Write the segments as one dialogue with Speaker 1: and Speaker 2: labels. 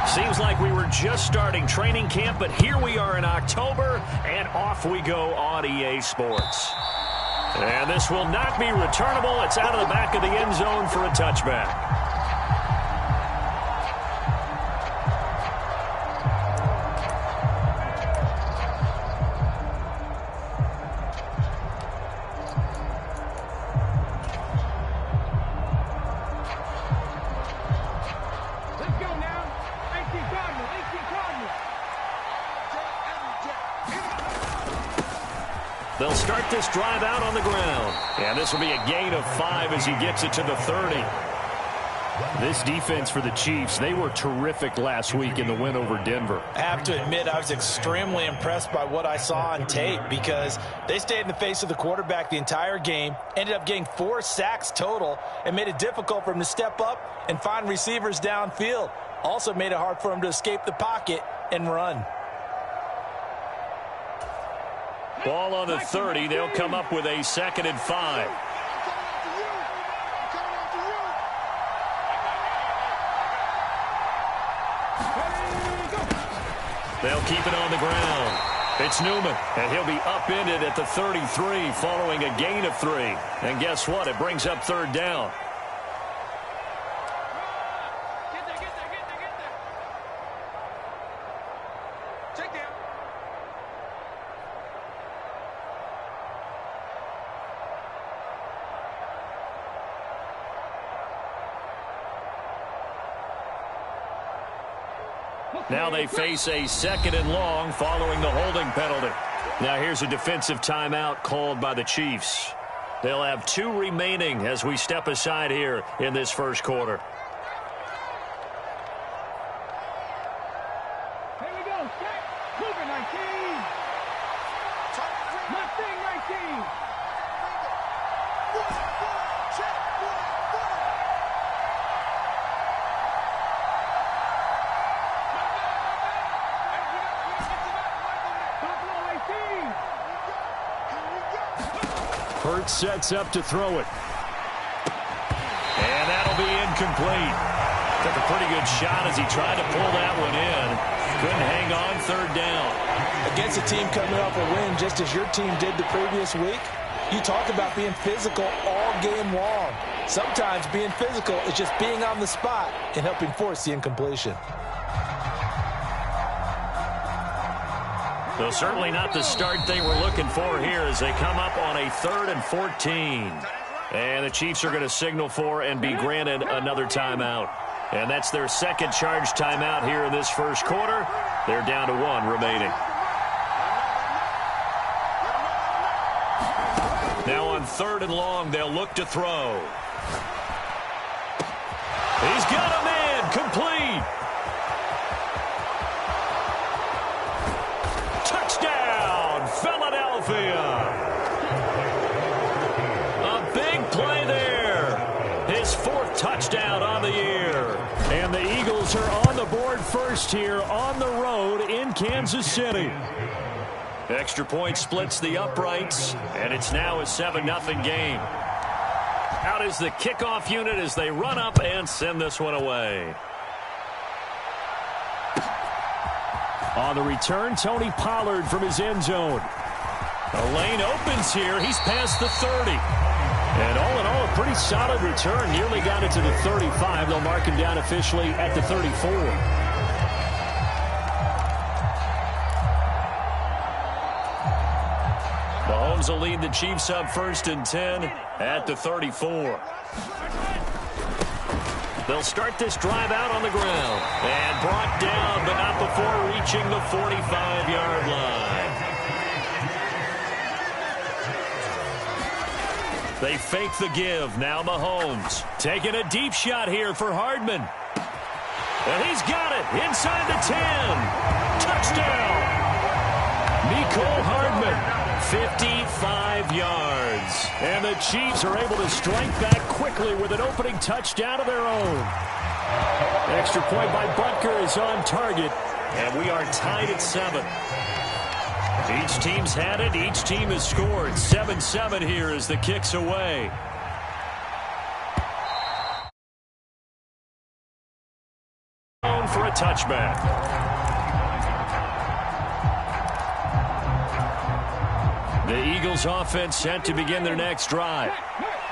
Speaker 1: Seems like we were just starting training camp, but here we are in October, and off we go on EA Sports. And this will not be returnable. It's out of the back of the end zone for a touchback. They'll start this drive out on the ground. And this will be a gain of 5 as he gets it to the 30.
Speaker 2: This defense for the Chiefs, they were terrific last week in the win over Denver.
Speaker 3: I have to admit, I was extremely impressed by what I saw on tape because they stayed in the face of the quarterback the entire game, ended up getting 4 sacks total, and made it difficult for him to step up and find receivers downfield. Also made it hard for him to escape the pocket and run.
Speaker 1: Ball on the 30. They'll come up with a 2nd and 5. They'll keep it on the ground. It's Newman, and he'll be upended at the 33 following a gain of 3. And guess what? It brings up 3rd down. Now they face a 2nd and long following the holding penalty. Now here's a defensive timeout called by the Chiefs. They'll have 2 remaining as we step aside here in this first quarter.
Speaker 4: Here we go. Cougar 19. Mustang 19.
Speaker 2: Hurts sets up to throw it.
Speaker 1: And that'll be incomplete. Took a pretty good shot as he tried to pull that one in. Couldn't hang on, 3rd down.
Speaker 3: Against a team coming off a win just as your team did the previous week, you talk about being physical all game long. Sometimes being physical is just being on the spot and helping force the incompletion.
Speaker 1: So certainly not the start they were looking for here as they come up on a 3rd and 14. And the Chiefs are going to signal for and be granted another timeout. And that's their 2nd charge timeout here in this first quarter. They're down to 1 remaining. Now on 3rd and long, they'll look to throw. He's got a man, complete. Touchdown, Philadelphia. A big play there. His 4th touchdown on the year.
Speaker 2: And the Eagles are on the board first here on the road in Kansas City.
Speaker 1: Extra point splits the uprights, and it's now a 7-0 game. Out is the kickoff unit as they run up and send this one away.
Speaker 2: On the return, Tony Pollard from his end zone.
Speaker 1: The lane opens here. He's past the 30.
Speaker 2: And all in all, a pretty solid return. Nearly got it to the 35. They'll mark him down officially at the 34.
Speaker 1: Mahomes will lead the Chiefs up 1st and 10 at the 34. They'll start this drive out on the ground. And brought down, but not before reaching the 45-yard line. They fake the give. Now Mahomes taking a deep shot here for Hardman. And he's got it inside the 10. Touchdown. Mecole Hardman, 55 yards.
Speaker 2: And the Chiefs are able to strike back quickly with an opening touchdown of their own. Extra point by Butker is on target.
Speaker 1: And we are tied at 7. Each team's had it. Each team has scored. 7-7 here as the kick's away. down for a touchback. The Eagles offense set to begin their next drive.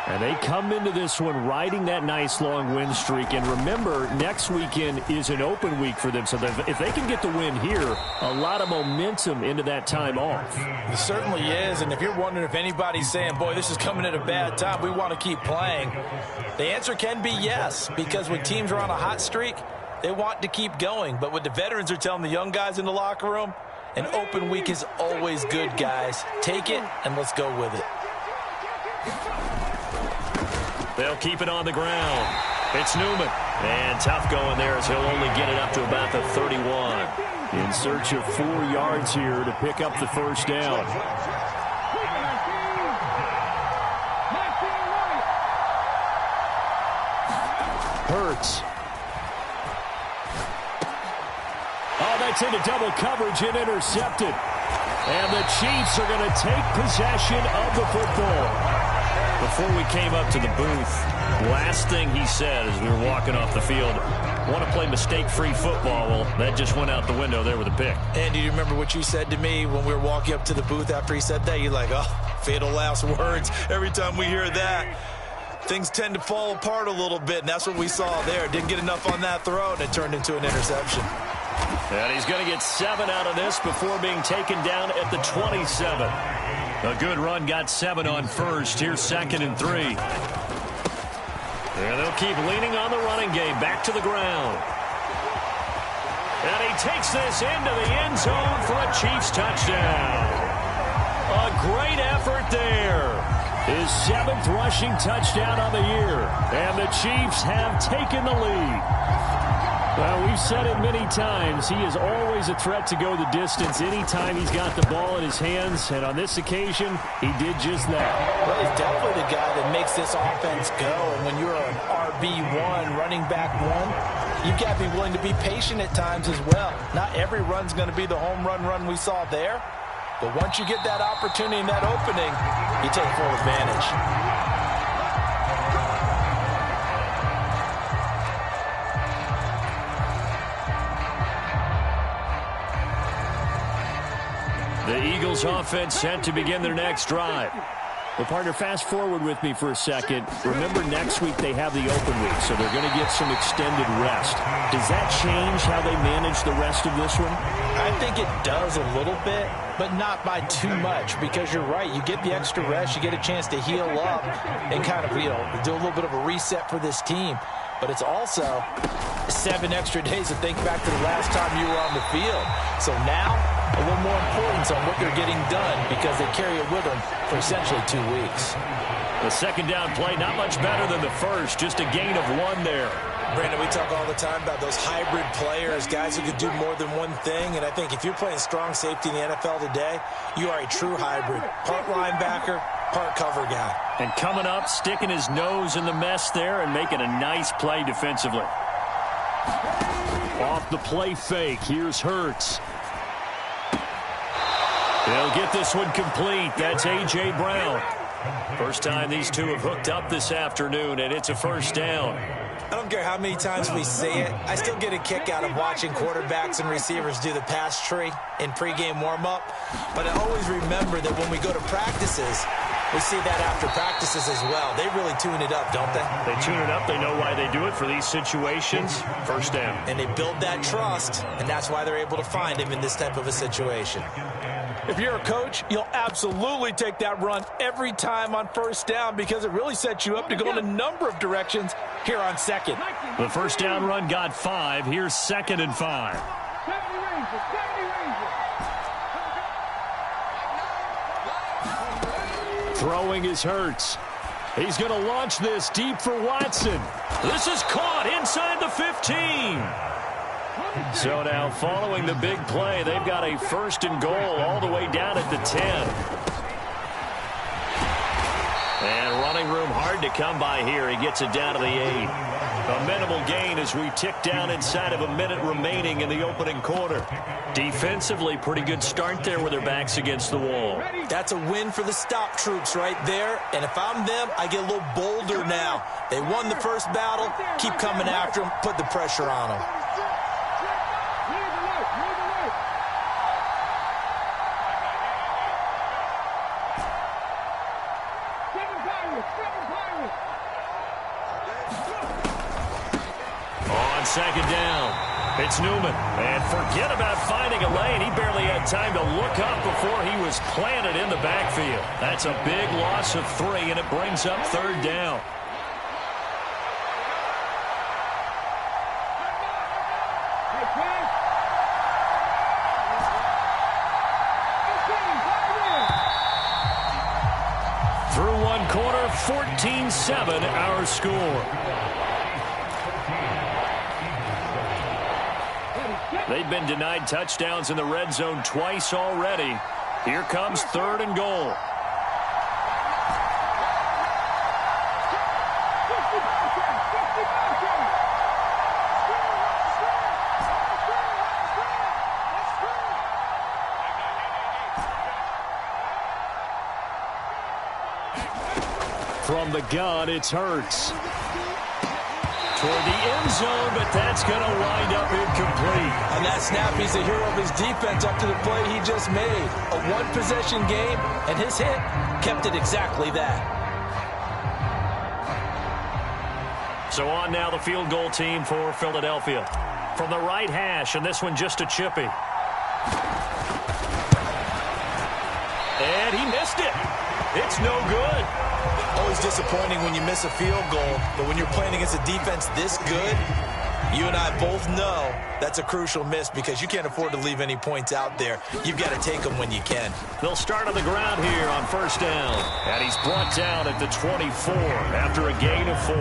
Speaker 1: And they come into this one riding that nice long win streak. And remember, next weekend is an open week for them. So if they can get the win here, a lot of momentum into that time off.
Speaker 3: It certainly is. And if you're wondering if anybody's saying, boy, this is coming at a bad time, we want to keep playing, the answer can be yes. Because when teams are on a hot streak, they want to keep going. But what the veterans are telling the young guys in the locker room, an open week is always good, guys. Take it and let's go with it.
Speaker 1: They'll keep it on the ground. It's Newman. And tough going there as he'll only get it up to about the 31.
Speaker 2: In search of 4 yards here to pick up the first down. Hurts. Oh, that's into double coverage and intercepted. And the Chiefs are going to take possession of the football.
Speaker 1: Before we came up to the booth, last thing he said as we were walking off the field, want to play mistake-free football. Well, that just went out the window there with a pick.
Speaker 3: And do you remember what you said to me when we were walking up to the booth after he said that? You're like, oh, fatal last words. Every time we hear that, things tend to fall apart a little bit, and that's what we saw there. Didn't get enough on that throw, and it turned into an interception.
Speaker 1: And he's going to get 7 out of this before being taken down at the 27. A good run, got 7 on first. Here's 2nd and 3. And they'll keep leaning on the running game. Back to the ground. And he takes this into the end zone for a Chiefs touchdown. A great effort there. His 7th rushing touchdown on the year. And the Chiefs have taken the lead. Well, we've said it many times. He is always a threat to go the distance anytime he's got the ball in his hands. And on this occasion, he did just that.
Speaker 3: Well, he's definitely the guy that makes this offense go. And when you're an RB1, running back 1, you've got to be willing to be patient at times as well. Not every run's going to be the home run we saw there. But once you get that opportunity and that opening, you take full advantage.
Speaker 2: The Eagles offense set to begin their next drive. Well, partner, fast forward with me for a second. Remember, next week they have the open week, so they're going to get some extended rest. Does that change how they manage the rest of this one?
Speaker 3: I think it does a little bit, but not by too much, because you're right. You get the extra rest, you get a chance to heal up and kind of, do a little bit of a reset for this team. But it's also 7 extra days to think back to the last time you were on the field. So now, a little more importance on what they're getting done because they carry it with them for essentially 2 weeks.
Speaker 1: The second down play, not much better than the first, just a gain of 1 there.
Speaker 3: Brandon, we talk all the time about those hybrid players, guys who could do more than one thing. And I think if you're playing strong safety in the NFL today, you are a true hybrid. Part linebacker, part cover guy.
Speaker 1: And coming up, sticking his nose in the mess there and making a nice play defensively.
Speaker 2: Off the play fake, here's Hurts. They'll get this one complete. That's A.J. Brown.
Speaker 1: First time these two have hooked up this afternoon, and it's a first down.
Speaker 3: I don't care how many times we say it, I still get a kick out of watching quarterbacks and receivers do the pass tree in pregame warm-up. But I always remember that when we go to practices, we see that after practices as well. They really tune it up, don't they?
Speaker 1: They tune it up. They know why they do it for these situations. First down.
Speaker 3: And they build that trust, and that's why they're able to find him in this type of a situation. If you're a coach, you'll absolutely take that run every time on first down because it really sets you up to go in a number of directions here on second.
Speaker 1: The first down run got 5. Here's 2nd and 5.
Speaker 2: Throwing is Hurts. He's going to launch this deep for Watson.
Speaker 1: This is caught inside the 15.
Speaker 2: So now following the big play, they've got a 1st and goal all the way down at the 10.
Speaker 1: And running room hard to come by here. He gets it down to the 8. A minimal gain as we tick down inside of a minute remaining in the opening quarter. Defensively, pretty good start there with their backs against the wall.
Speaker 3: That's a win for the stop troops right there. And if I'm them, I get a little bolder now. They won the first battle. Keep coming after them. Put the pressure on them.
Speaker 2: second down. It's Newman. And forget about finding a lane. He barely had time to look up before he was planted in the backfield. That's a big loss of 3, and it brings up third down. Through one quarter, 14-7 our score. They've been denied touchdowns in the red zone twice already. Here comes third and goal. From the gun, it's Hurts. Toward the end zone, but that's going to wind up incomplete.
Speaker 3: On that snap, he's a hero of his defense up to the play he just made. A one-possession game, and his hit kept it exactly that.
Speaker 2: So on now the field goal team for Philadelphia. From the right hash, and this one just a chippy. And he missed it. It's no good.
Speaker 3: Always disappointing when you miss a field goal, but when you're playing against a defense this good, you and I both know that's a crucial miss because you can't afford to leave any points out there. You've got to take them when you can.
Speaker 2: They'll start on the ground here on first down. And he's brought down at the 24 after a gain of 4.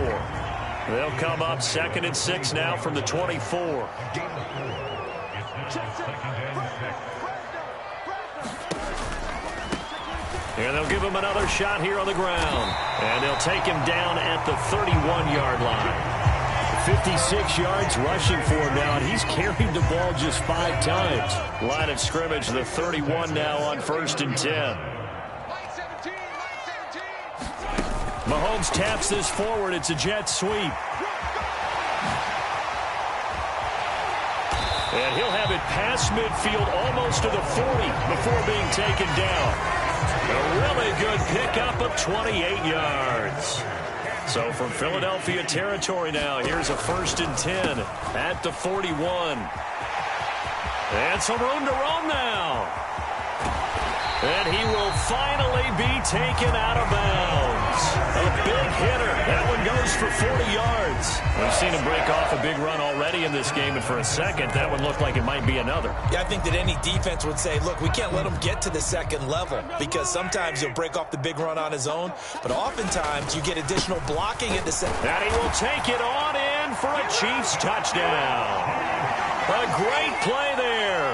Speaker 2: They'll come up 2nd and 6 now from the 24. And they'll give him another shot here on the ground. And they'll take him down at the 31-yard line. 56 yards rushing for him now, and he's carried the ball just 5 times. Line of scrimmage, the 31 now on 1st and 10. Mahomes taps this forward. It's a jet sweep. And he'll have it past midfield almost to the 40 before being taken down. A really good pickup of 28 yards. So from Philadelphia territory now, here's a 1st and 10 at the 41. And some room to roam now. And he will finally be taken out of bounds. A big hitter. That one goes for 40 yards. We've seen him break off a big run already in this game, and for a second, that one looked like it might be another.
Speaker 3: Yeah, I think that any defense would say, look, we can't let him get to the second level because sometimes he'll break off the big run on his own, but oftentimes you get additional blocking at the second.
Speaker 2: And he will take it on in for a Chiefs touchdown. A great play there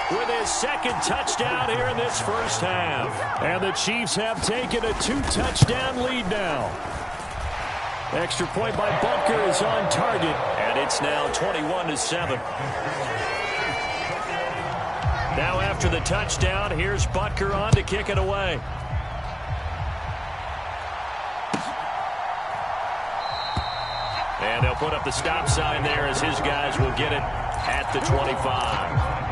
Speaker 2: with his 2nd touchdown here in this first half. And the Chiefs have taken a 2-touchdown lead now. Extra point by Butker is on target, and it's now 21-7. Now after the touchdown, here's Butker on to kick it away. And they'll put up the stop sign there as his guys will get it at the 25.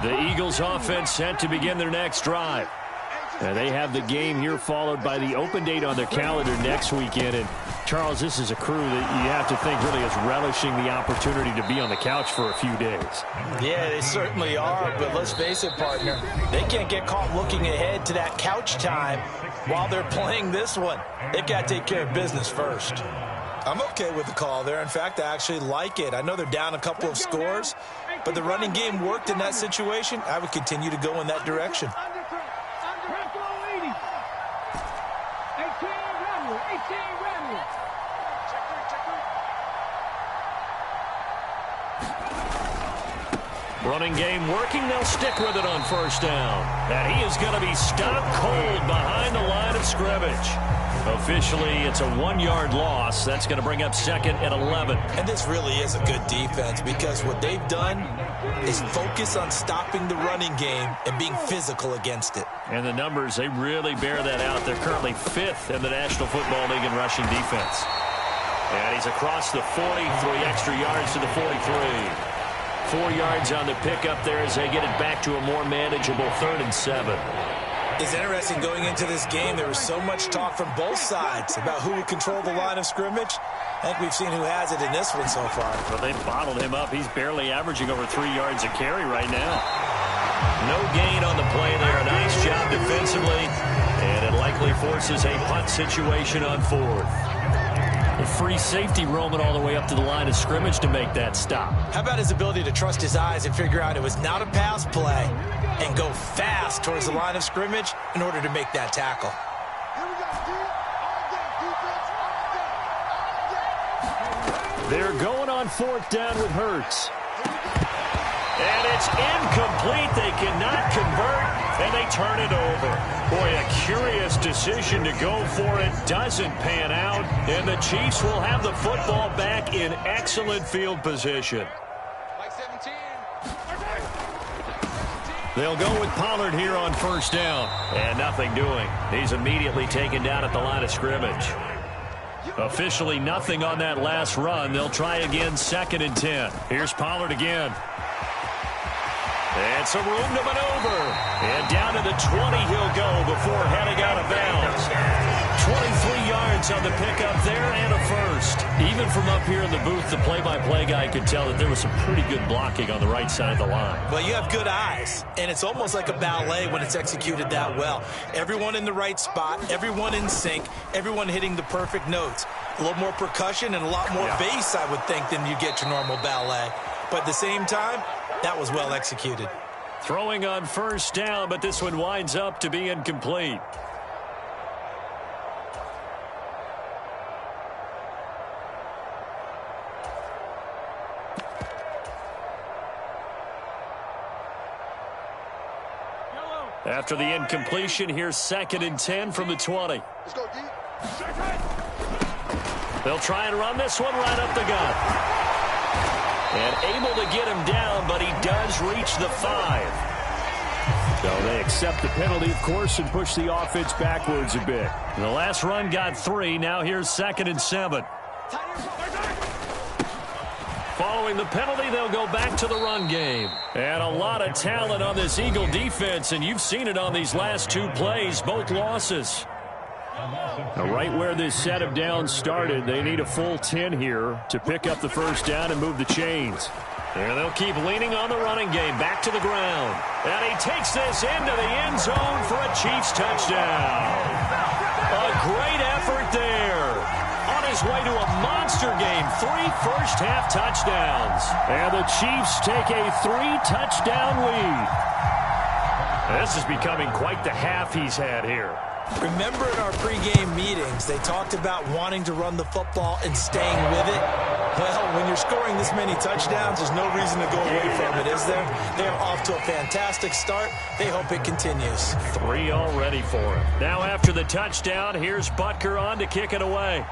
Speaker 2: The Eagles offense set to begin their next drive. And they have the game here followed by the open date on their calendar next weekend. And, Charles, this is a crew that you have to think really is relishing the opportunity to be on the couch for a few days.
Speaker 3: Yeah, they certainly are. But let's face it, partner, they can't get caught looking ahead to that couch time while they're playing this one. They've got to take care of business first. I'm okay with the call there. In fact, I actually like it. I know they're down a couple of scores, but the running game worked in that situation. I would continue to go in that direction.
Speaker 2: Running game working. They'll stick with it on first down. And he is going to be stopped cold behind the line of scrimmage. Officially, it's a 1-yard loss. That's going to bring up 2nd and 11.
Speaker 3: And this really is a good defense because what they've done is focus on stopping the running game and being physical against it.
Speaker 2: And the numbers, they really bear that out. They're currently 5th in the National Football League in rushing defense. And he's across the 40, 3 extra yards to the 43. 4 yards on the pickup there as they get it back to a more manageable 3rd and 7.
Speaker 3: It's interesting going into this game. There was so much talk from both sides about who would control the line of scrimmage. I think we've seen who has it in this one so far.
Speaker 2: Well, they bottled him up. He's barely averaging over 3 yards a carry right now.
Speaker 1: No gain on the play there. Nice job defensively. And it likely forces a punt situation on fourth.
Speaker 2: A free safety roaming all the way up to the line of scrimmage to make that stop.
Speaker 3: How about his ability to trust his eyes and figure out it was not a pass play and go fast towards the line of scrimmage in order to make that tackle.
Speaker 2: They're going on fourth down with Hurts.
Speaker 1: And it's incomplete. They cannot convert, and they turn it over. Boy, a curious decision to go for it. Doesn't pan out, and the Chiefs will have the football back in excellent field position.
Speaker 2: They'll go with Pollard here on first down.
Speaker 1: And nothing doing. He's immediately taken down at the line of scrimmage.
Speaker 2: Officially nothing on that last run. They'll try again, 2nd and 10. Here's Pollard again.
Speaker 1: And some room to maneuver. And down to the 20 he'll go before heading out of bounds. 23 yards on the pickup there and a first.
Speaker 2: Even from up here in the booth, the play-by-play guy could tell that there was some pretty good blocking on the right side of the line.
Speaker 3: Well, you have good eyes, and it's almost like a ballet when it's executed that well. Everyone in the right spot, everyone in sync, everyone hitting the perfect notes. A little more percussion and a lot more bass, I would think, than you get your normal ballet. But at the same time, that was well executed.
Speaker 2: Throwing on first down, but this one winds up to be incomplete. After the incompletion, here's 2nd and 10 from the 20.
Speaker 5: Let's go deep.
Speaker 2: They'll try and run this one right up the gut.
Speaker 1: And able to get him down, but he does reach the 5.
Speaker 2: So they accept the penalty, of course, and push the offense backwards a bit. The last run got 3. Now here's 2nd and 7. Following the penalty, they'll go back to the run game. And a lot of talent on this Eagle defense, and you've seen it on these last 2 plays, both losses. Now, right where this set of downs started, they need a full 10 here to pick up the first down and move the chains.
Speaker 1: And they'll keep leaning on the running game back to the ground. And he takes this into the end zone for a Chiefs touchdown. A great effort there. On his way to a monster game, 3 first-half touchdowns.
Speaker 2: And the Chiefs take a 3-touchdown lead.
Speaker 1: This is becoming quite the half he's had here.
Speaker 3: Remember in our pregame meetings, they talked about wanting to run the football and staying with it. Well, when you're scoring this many touchdowns, there's no reason to go away from it, is there? They are off to a fantastic start. They hope it continues.
Speaker 1: 3 already for him. Now after the touchdown, here's Butker on to kick it away.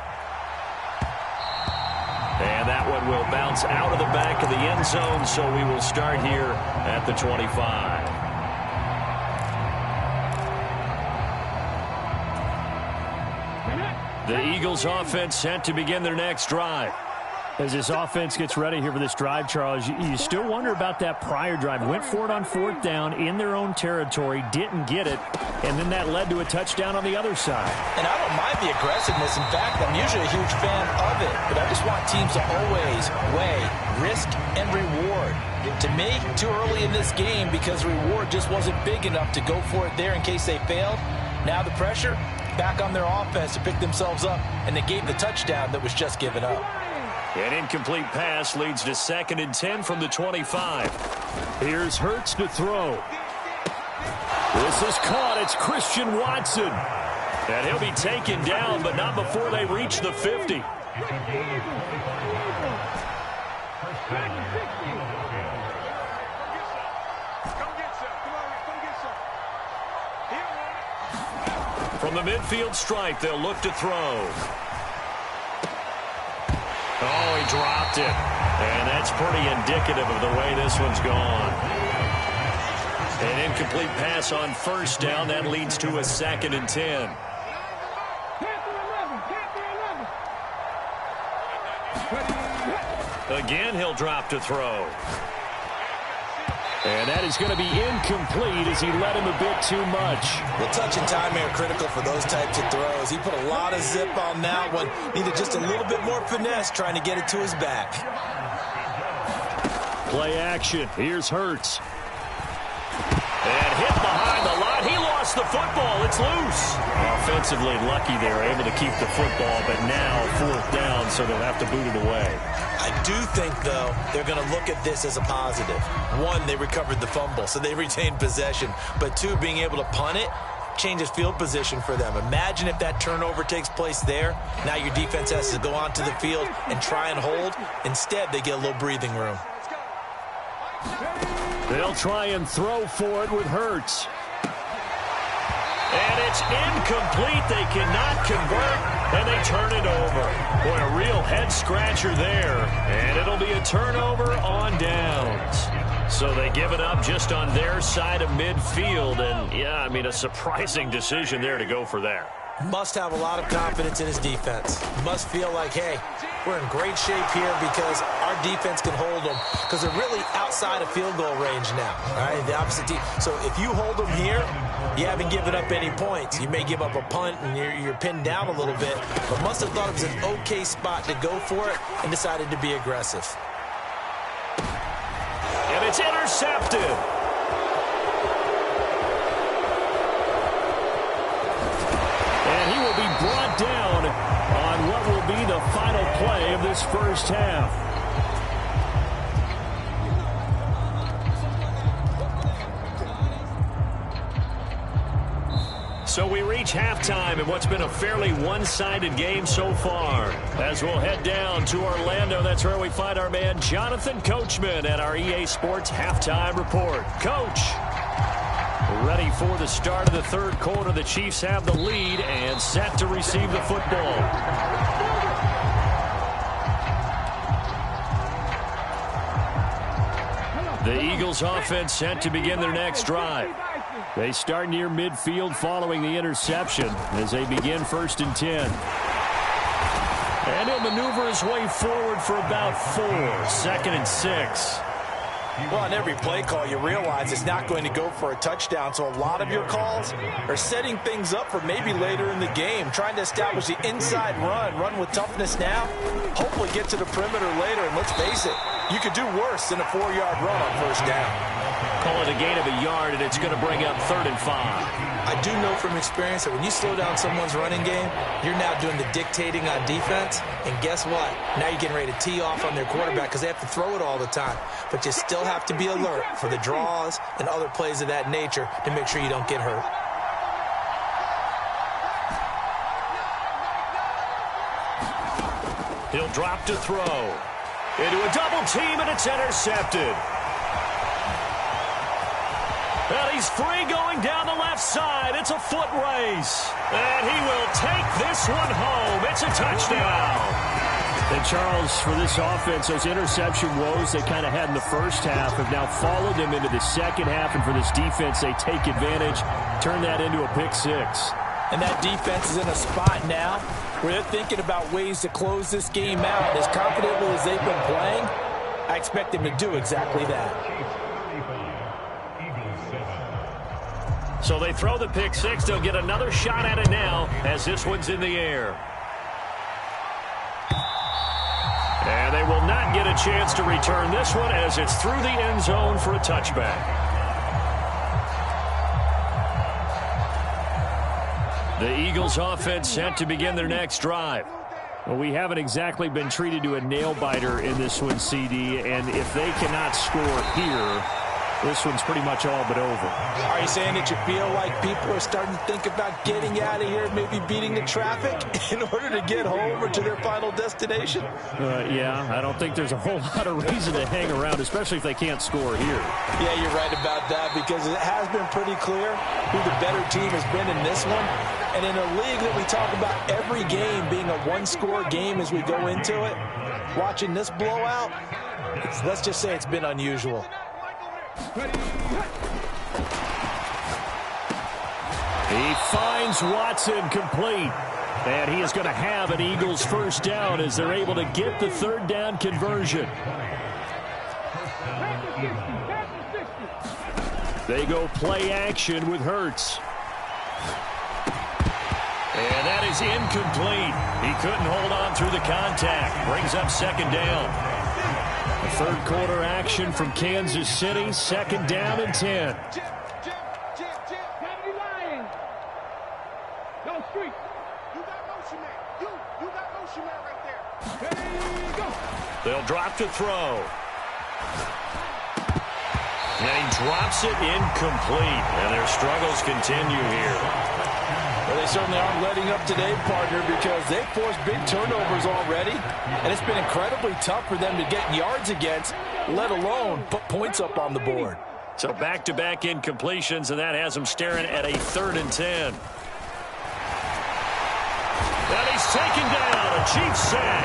Speaker 1: And that one will bounce out of the back of the end zone, so we will start here at the 25.
Speaker 2: The Eagles offense set to begin their next drive. As this offense gets ready here for this drive, Charles, you still wonder about that prior drive. Went for it on 4th down in their own territory, didn't get it, and then that led to a touchdown on the other side.
Speaker 3: And I don't mind the aggressiveness. In fact, I'm usually a huge fan of it, but I just want teams to always weigh risk and reward. To me, too early in this game because the reward just wasn't big enough to go for it there in case they failed. Now the pressure back on their offense to pick themselves up, and they gave the touchdown that was just given up.
Speaker 1: An incomplete pass leads to 2nd and 10 from the 25.
Speaker 2: Here's Hurts to throw. This is caught. It's Christian Watson.
Speaker 1: And he'll be taken down, but not before they reach the 50. From the midfield stripe, they'll look to throw. Oh, he dropped it. And that's pretty indicative of the way this one's gone. An incomplete pass on first down. That leads to a 2nd and 10. Again, he'll drop to throw.
Speaker 2: And that is going to be incomplete as he led him a bit too much.
Speaker 3: Well, touch and timing are critical for those types of throws. He put a lot of zip on that one. Needed just a little bit more finesse trying to get it to his back.
Speaker 2: Play action. Here's Hurts. And hit behind the line. He lost the football. It's loose. Offensively lucky they were able to keep the football, but now 4th down, so they'll have to boot it away.
Speaker 3: I do think, though, they're going to look at this as a positive. One, they recovered the fumble, so they retained possession. But two, being able to punt it changes field position for them. Imagine if that turnover takes place there. Now your defense has to go onto the field and try and hold. Instead, they get a little breathing room.
Speaker 2: They'll try and throw for it with Hurts. And it's incomplete. They cannot convert, and they turn it over. Boy, a real head-scratcher there. And it'll be a turnover on downs. So they give it up just on their side of midfield. And, yeah, I mean, a surprising decision there to go for that.
Speaker 3: Must have a lot of confidence in his defense. Must feel like, hey, we're in great shape here because our defense can hold them because they're really outside of field goal range now. All right, the opposite team. So if you hold them here, you haven't given up any points. You may give up a punt and you're pinned down a little bit, but must have thought it was an okay spot to go for it and decided to be aggressive.
Speaker 2: And it's intercepted. And he will be brought down on what will be the final play of this first half. So we reach halftime in what's been a fairly one-sided game so far. As we'll head down to Orlando, that's where we find our man Jonathan Coachman at our EA Sports Halftime Report. Coach, ready for the start of the third quarter. The Chiefs have the lead and set to receive the football. The Eagles offense set to begin their next drive. They start near midfield following the interception as they begin 1st and 10. And he'll maneuver his way forward for about 4. 2nd and 6.
Speaker 3: Well, on every play call, you realize it's not going to go for a touchdown, so a lot of your calls are setting things up for maybe later in the game, trying to establish the inside run with toughness now, hopefully get to the perimeter later, and let's face it, you could do worse than a 4-yard run on 1st down.
Speaker 2: Call it a gain of a yard, and it's going to bring up 3rd and 5.
Speaker 3: I do know from experience that when you slow down someone's running game, you're now doing the dictating on defense. And guess what? Now you're getting ready to tee off on their quarterback because they have to throw it all the time. But you still have to be alert for the draws and other plays of that nature to make sure you don't get hurt.
Speaker 2: He'll drop to throw. Into a double team, and it's intercepted. And he's free going down the left side. It's a foot race. And he will take this one home. It's a touchdown. And Charles, for this offense, those interception woes they kind of had in the first half have now followed them into the second half. And for this defense, they take advantage, turn that into a pick 6.
Speaker 3: And that defense is in a spot now where they're thinking about ways to close this game out. As confidently as they've been playing, I expect them to do exactly that.
Speaker 2: So they throw the pick 6. They'll get another shot at it now as this one's in the air. And they will not get a chance to return this one as it's through the end zone for a touchback. The Eagles offense set to begin their next drive. Well, we haven't exactly been treated to a nail-biter in this one, CD, and if they cannot score here, this one's pretty much all but over.
Speaker 3: Are you saying that you feel like people are starting to think about getting out of here, maybe beating the traffic in order to get home or to their final destination?
Speaker 2: Yeah, I don't think there's a whole lot of reason to hang around, especially if they can't score here.
Speaker 3: Yeah, you're right about that because it has been pretty clear who the better team has been in this one. And in a league that we talk about every game being a one-score game as we go into it, watching this blowout, let's just say it's been unusual.
Speaker 2: He finds Watson complete. And he is going to have an Eagles first down as they're able to get the 3rd down conversion. They go play action with Hurts. And that is incomplete. He couldn't hold on through the contact. Brings up second down. The third quarter action from Kansas City. Second down and 10. They'll drop to throw. And he drops it incomplete. And their struggles continue here.
Speaker 3: Well, they certainly aren't letting up today, partner, because they've forced big turnovers already. And it's been incredibly tough for them to get yards against, let alone put points up on the board.
Speaker 2: So back-to-back incompletions, and that has them staring at a 3rd and 10. And he's taken down. A Chiefs sack.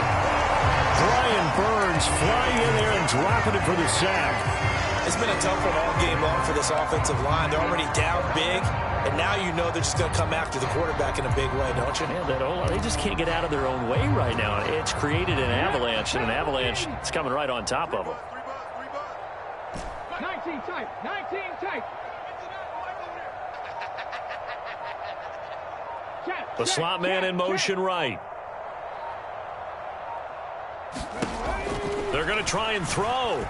Speaker 2: Brian Burns flying in there and dropping it for the sack.
Speaker 3: It's been a tough one all game long for this offensive line. They're already down big, and now you know they're just going to come after the quarterback in a big way, don't you?
Speaker 2: Yeah, that O-line, they just can't get out of their own way right now. It's created an avalanche, and an avalanche is coming right on top of them.
Speaker 4: 19 tight, 19 tight.
Speaker 2: The slot man in motion right. They're going to try and throw.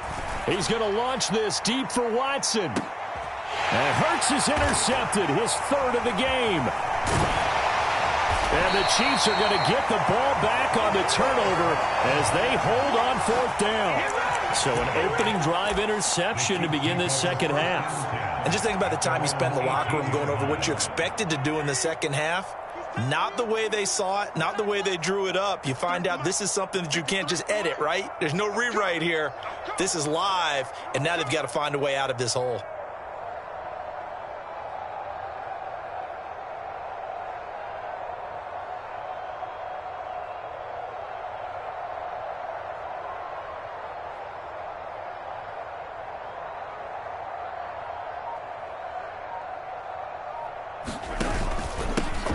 Speaker 2: He's going to launch this deep for Watson. And Hurts is intercepted, his 3rd of the game. And the Chiefs are going to get the ball back on the turnover as they hold on 4th down. So an opening drive interception to begin this second half.
Speaker 3: And just think about the time you spent in the locker room going over what you expected to do in the second half. Not the way they saw it, not the way they drew it up. You find out this is something that you can't just edit, right? There's no rewrite here. This is live, and now they've got to find a way out of this hole.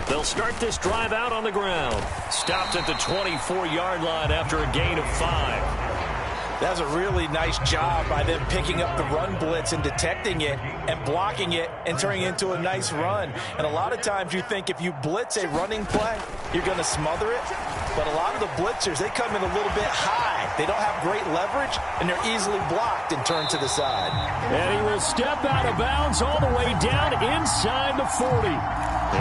Speaker 2: They'll start this drive out on the ground. Stopped at the 24-yard line after a gain of 5.
Speaker 3: That was a really nice job by them picking up the run blitz and detecting it and blocking it and turning it into a nice run. And a lot of times you think if you blitz a running play, you're going to smother it. But a lot of the blitzers, they come in a little bit high. They don't have great leverage, and they're easily blocked and turned to the side.
Speaker 2: And he will step out of bounds all the way down inside the 40.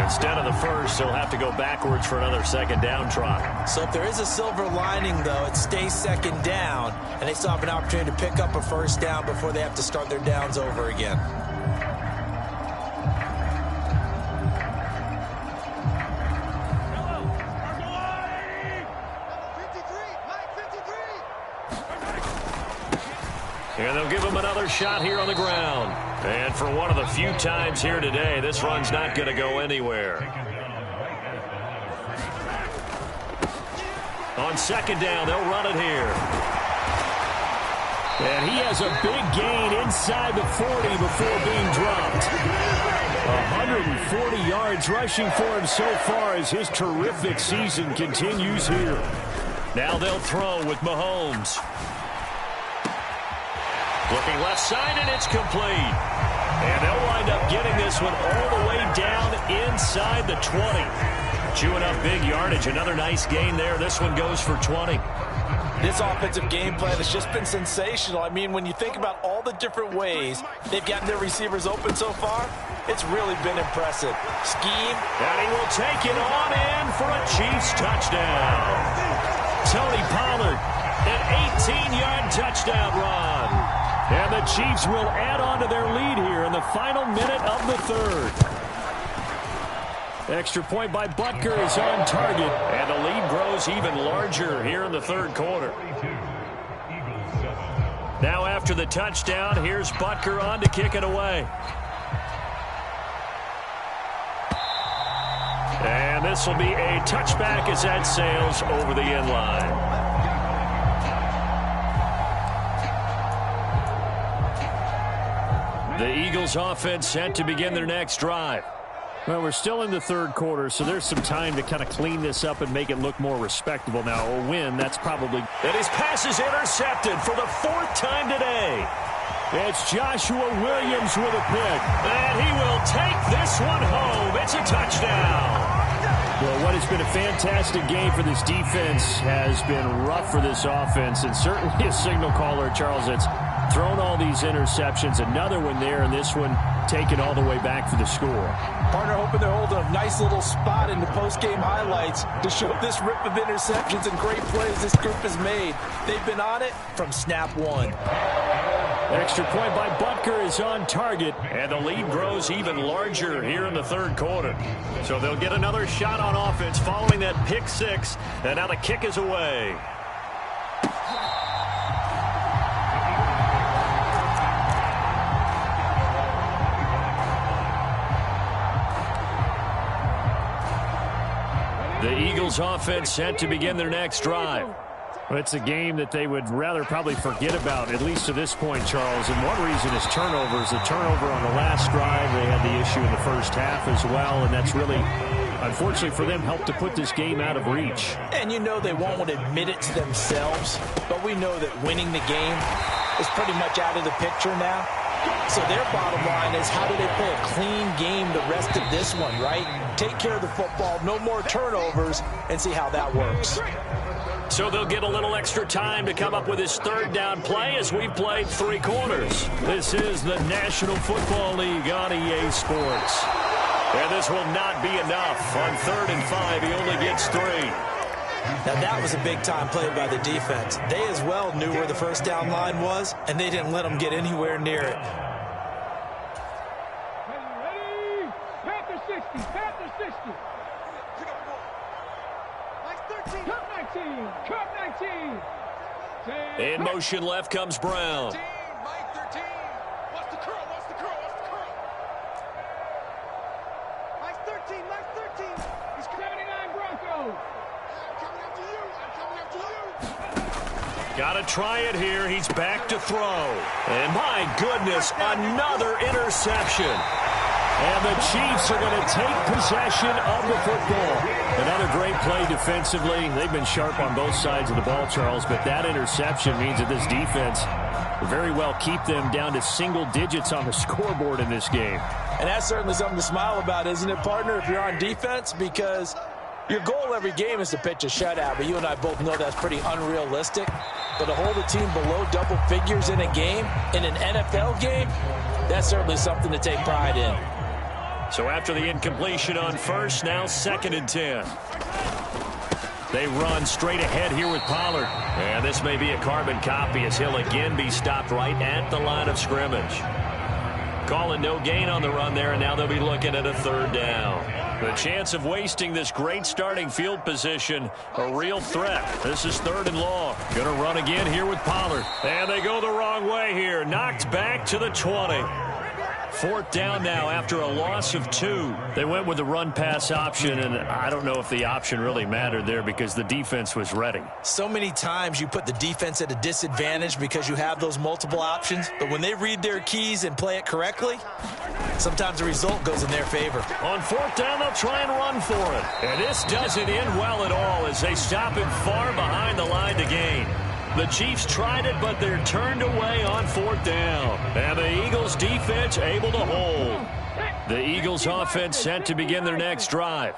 Speaker 2: Instead of the first, he'll have to go backwards for another second down try.
Speaker 3: So if there is a silver lining, though, it stays second down, and they still have an opportunity to pick up a first down before they have to start their downs over again.
Speaker 2: And they'll give him another shot here on the ground. And for one of the few times here today, this run's not going to go anywhere. On second down, they'll run it here. And he has a big gain inside the 40 before being dropped. 140 yards rushing for him so far as his terrific season continues here. Now they'll throw with Mahomes. Looking left side, and it's complete. And they'll wind up getting this one all the way down inside the 20. Chewing up big yardage. Another nice gain there. This one goes for 20.
Speaker 3: This offensive game plan has just been sensational. I mean, when you think about all the different ways they've gotten their receivers open so far, it's really been impressive. Scheme.
Speaker 2: And he will take it on in for a Chiefs touchdown. Tony Pollard, an 18-yard touchdown run. And the Chiefs will add on to their lead here in the final minute of the 3rd. Extra point by Butker is on target, and the lead grows even larger here in the 3rd quarter. Now after the touchdown, here's Butker on to kick it away. And this will be a touchback as that sails over the end line. The Eagles offense set to begin their next drive. Well, we're still in the 3rd quarter, so there's some time to kind of clean this up and make it look more respectable. Now, a win, that's probably... And his pass is intercepted for the 4th time today. It's Joshua Williams with a pick. And he will take this one home. It's a touchdown. Well, what has been a fantastic game for this defense has been rough for this offense, and certainly a signal caller, Charles, that's thrown all these interceptions. Another one there, and this one taken all the way back for the score.
Speaker 3: Partner hoping they're holding a nice little spot in the post-game highlights to show this rip of interceptions and great plays this group has made. They've been on it from snap one.
Speaker 2: Extra point by Butker is on target.
Speaker 1: And the lead grows even larger here in the third quarter. So they'll get another shot on offense following that pick six. And now the kick is away. The Eagles offense set to begin their next drive.
Speaker 2: Well, it's a game that they would rather probably forget about, at least to this point, Charles. And one reason is turnovers. The turnover on the last drive, they had the issue in the first half as well, and that's really, unfortunately for them, helped to put this game out of reach.
Speaker 3: And you know they won't want to admit it to themselves, but we know that winning the game is pretty much out of the picture now. So their bottom line is, how do they play a clean game the rest of this one, right? Take care of the football, no more turnovers, and see how that works.
Speaker 1: So they'll get a little extra time to come up with his third down play as we've played 3 quarters. This is the National Football League on EA Sports. And this will not be enough. On 3rd and 5, he only gets 3.
Speaker 3: Now that was a big-time play by the defense. They as well knew where the first down line was, and they didn't let them get anywhere near it.
Speaker 4: Ready? Panther 60, Panther 60. Cup 19, Cup 19.
Speaker 1: In motion left comes Brown.
Speaker 5: Mike 13. Watch the curl, watch the curl, watch the curl. Mike 13, Mike 13. He's
Speaker 4: 79 Broncos.
Speaker 5: I'm coming after you. I'm coming after you.
Speaker 1: Got to try it here. He's back to throw. And my goodness, another interception.
Speaker 2: And the Chiefs are going to take possession of the football. Another great play defensively. They've been sharp on both sides of the ball, Charles, but that interception means that this defense will very well keep them down to single digits on the scoreboard in this game.
Speaker 3: And that's certainly something to smile about, isn't it, partner, if you're on defense? Because your goal every game is to pitch a shutout, but you and I both know that's pretty unrealistic. But to hold a team below double figures in a game, in an NFL game, that's certainly something to take pride in.
Speaker 1: So after the incompletion on first, now 2nd and 10. They run straight ahead here with Pollard. And this may be a carbon copy as he'll again be stopped right at the line of scrimmage. Calling no gain on the run there, and now they'll be looking at a 3rd down. The chance of wasting this great starting field position, a real threat. This is 3rd and long. Going to run again here with Pollard. And they go the wrong way here. Knocked back to the 20. 4th down now after a loss of 2.
Speaker 2: They went with the run-pass option, and I don't know if the option really mattered there because the defense was ready.
Speaker 3: So many times you put the defense at a disadvantage because you have those multiple options, but when they read their keys and play it correctly, sometimes the result goes in their favor.
Speaker 1: On 4th down, they'll try and run for it. And this doesn't end well at all as they stop him far behind the line to gain. The Chiefs tried it, but they're turned away on 4th down. And the Eagles defense able to hold.
Speaker 2: The Eagles offense set to begin their next drive.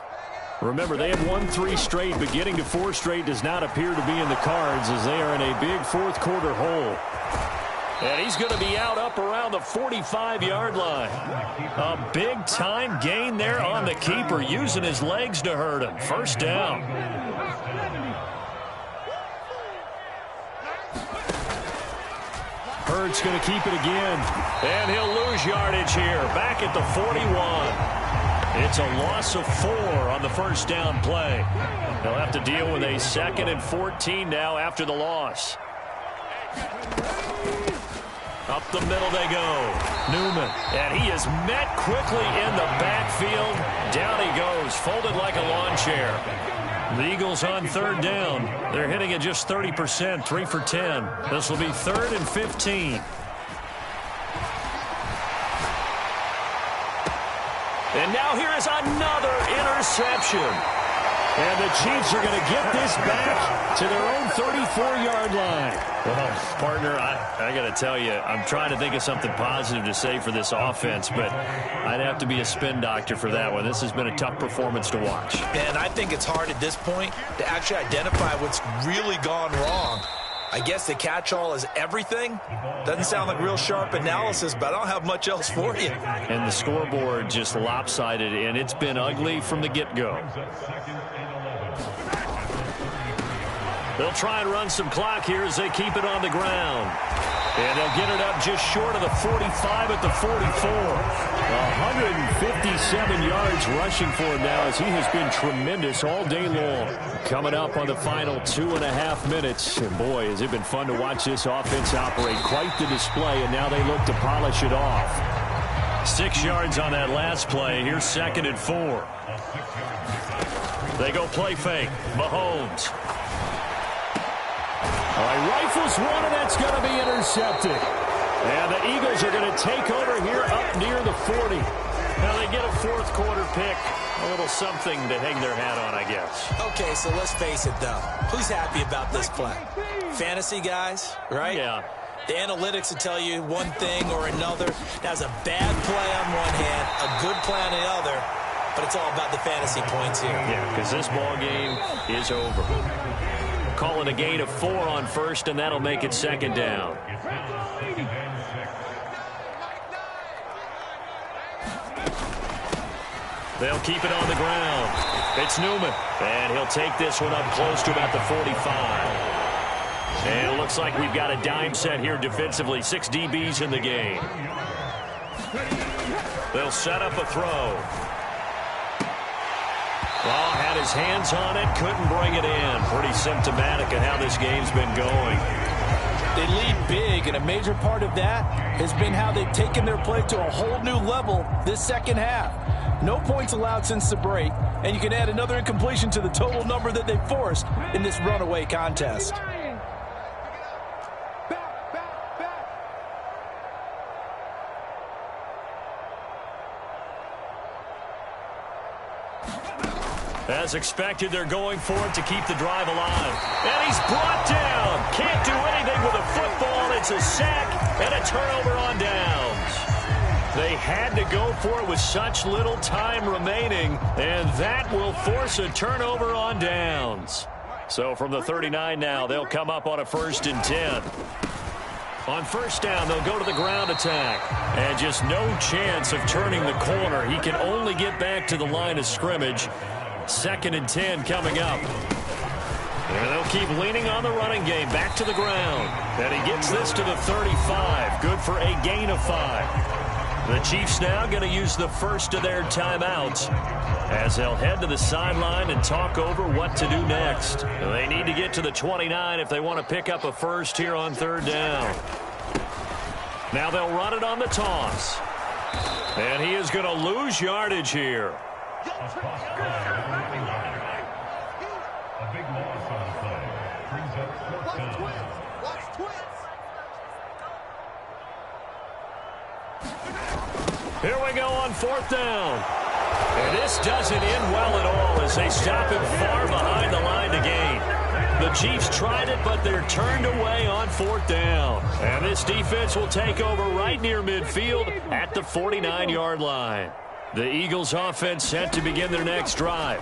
Speaker 2: Remember, they have won 3 straight, but getting to 4 straight does not appear to be in the cards as they are in a big 4th quarter hole.
Speaker 1: And he's going to be out up around the 45-yard line. A big-time gain there on the keeper, using his legs to hurt him. 1st down.
Speaker 2: Hurts going to keep it again.
Speaker 1: And he'll lose yardage here, back at the 41. It's a loss of 4 on the 1st down play. They'll have to deal with a 2nd and 14 now after the loss. Up the middle they go. Newman. And he is met quickly in the backfield. Down he goes, folded like a lawn chair. The Eagles on 3rd down. They're hitting at just 30%, 3 for 10. This will be 3rd and 15. And now here is another interception.
Speaker 2: And the Chiefs are going to get this back to their own 34-yard line. Well, partner, I got to tell you, I'm trying to think of something positive to say for this offense, but I'd have to be a spin doctor for that one. This has been a tough performance to watch.
Speaker 3: And I think it's hard at this point to actually identify what's really gone wrong. I guess the catch-all is everything. Doesn't sound like real sharp analysis, but I don't have much else for you.
Speaker 2: And the scoreboard just lopsided, and it's been ugly from the get-go. They'll try and run some clock here as they keep it on the ground. And they'll get it up just short of the 45 at the 44. 157 yards rushing for him now as he has been tremendous all day long. Coming up on the final 2.5 minutes. And boy, has it been fun to watch this offense operate. Quite the display, and now they look to polish it off. 6 yards on that last play. Here's 2nd and 4. They go play fake. Mahomes. All right, rifles one, and that's going to be intercepted. And the Eagles are going to take over here up near the 40. Now they get a 4th quarter pick. A little something to hang their hat on, I guess.
Speaker 3: Okay, so let's face it, though. Who's happy about this play? Fantasy guys, right?
Speaker 2: Yeah.
Speaker 3: The analytics will tell you one thing or another. That's a bad play on one hand, a good play on the other. But it's all about the fantasy points here.
Speaker 2: Yeah, because this ball game is over. Calling a gain of 4 on 1st, and that'll make it 2nd down. They'll keep it on the ground. It's Newman, and he'll take this one up close to about the 45. And it looks like we've got a dime set here defensively. 6 DBs in the game. They'll set up a throw. Well, had his hands on it, couldn't bring it in. Pretty symptomatic of how this game's been going.
Speaker 3: They lead big, and a major part of that has been how they've taken their play to a whole new level this second half. No points allowed since the break, and you can add another incompletion to the total number that they forced in this runaway contest.
Speaker 2: As expected, they're going for it to keep the drive alive. And he's brought down. Can't do anything with a football. It's a sack and a turnover on downs. They had to go for it with such little time remaining, and that will force a turnover on downs. So from the 39 now, they'll come up on a 1st and 10. On 1st down, they'll go to the ground attack. And just no chance of turning the corner. He can only get back to the line of scrimmage. 2nd and 10 coming up. And they'll keep leaning on the running game. Back to the ground. And he gets this to the 35. Good for a gain of 5. The Chiefs now going to use the first of their timeouts as they'll head to the sideline and talk over what to do next. They need to get to the 29 if they want to pick up a first here on 3rd down. Now they'll run it on the toss. And he is going to lose yardage here.
Speaker 5: A big loss on the play. Brings up 4th down. Watch twins.
Speaker 2: Here we go on 4th down. And this doesn't end well at all as they stop him far behind the line to gain. The Chiefs tried it, but they're turned away on 4th down. And this defense will take over right near midfield at the 49-yard line. The Eagles offense set to begin their next drive.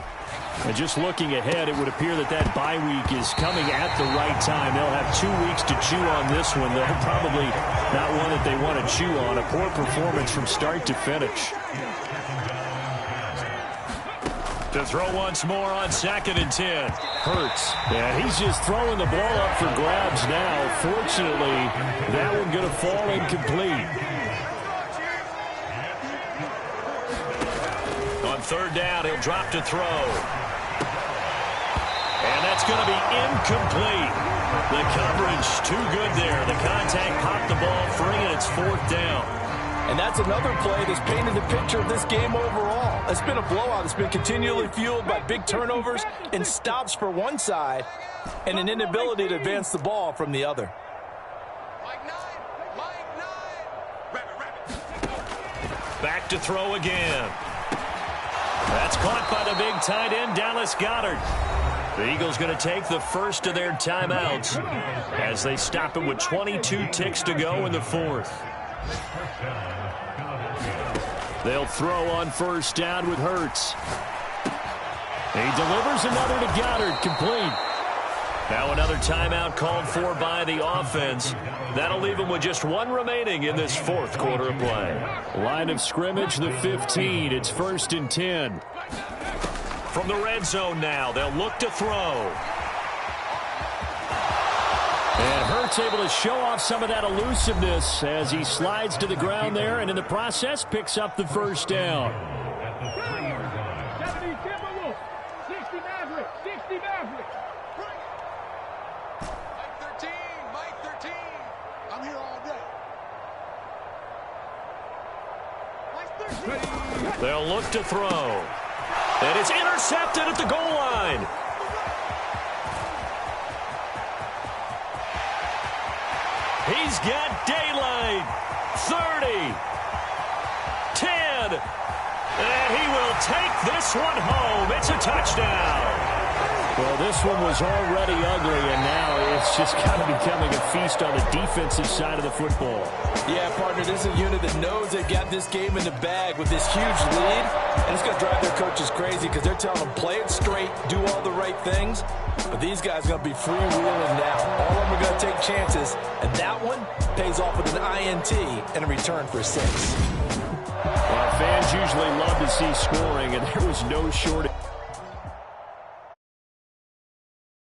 Speaker 2: And just looking ahead, it would appear that that bye week is coming at the right time. They'll have 2 weeks to chew on this one, though probably not one that they want to chew on. A poor performance from start to finish. To throw once more on 2nd and 10. Hurts. Yeah, he's just throwing the ball up for grabs now. Fortunately, that one going to fall incomplete. On 3rd down, he'll drop to throw. And that's going to be incomplete. The coverage too good there. The contact popped the ball free, and it's 4th down.
Speaker 3: And that's another play that's painted the picture of this game overall. It's been a blowout. It's been continually fueled by big turnovers and stops for one side and an inability to advance the ball from the other.
Speaker 2: Back to throw again. That's caught by the big tight end, Dallas Goedert.
Speaker 1: The Eagles going to take the first of their timeouts as they stop it with 22 ticks to go in the fourth. They'll throw on first down with Hurts. He delivers another to Goddard, complete. Now another timeout called for by the offense. That'll leave them with just one remaining in this fourth quarter of play. Line of scrimmage, the 15. It's 1st and 10. From the red zone now, they'll look to throw. And Hurts able to show off some of that elusiveness as he slides to the ground there, and in the process picks up the first down.
Speaker 4: 70 Timberwolves, 60 Mavericks, 60 Mavericks.
Speaker 6: Mike 13. I'm here all day. Mike 13.
Speaker 1: They'll look to throw. And it's intercepted at the goal line. He's got daylight. 30. 10. And he will take this one home. It's a touchdown.
Speaker 2: Well, this one was already ugly, and now it's just kind of becoming a feast on the defensive side of the football.
Speaker 3: Yeah, partner, this is a unit that knows they've got this game in the bag with this huge lead, and it's going to drive their coaches crazy because they're telling them play it straight, do all the right things, but these guys are going to be freewheeling now. All of them are going to take chances, and that one pays off with an INT and a return for 6.
Speaker 2: Well, fans usually love to see scoring, and there was no shortage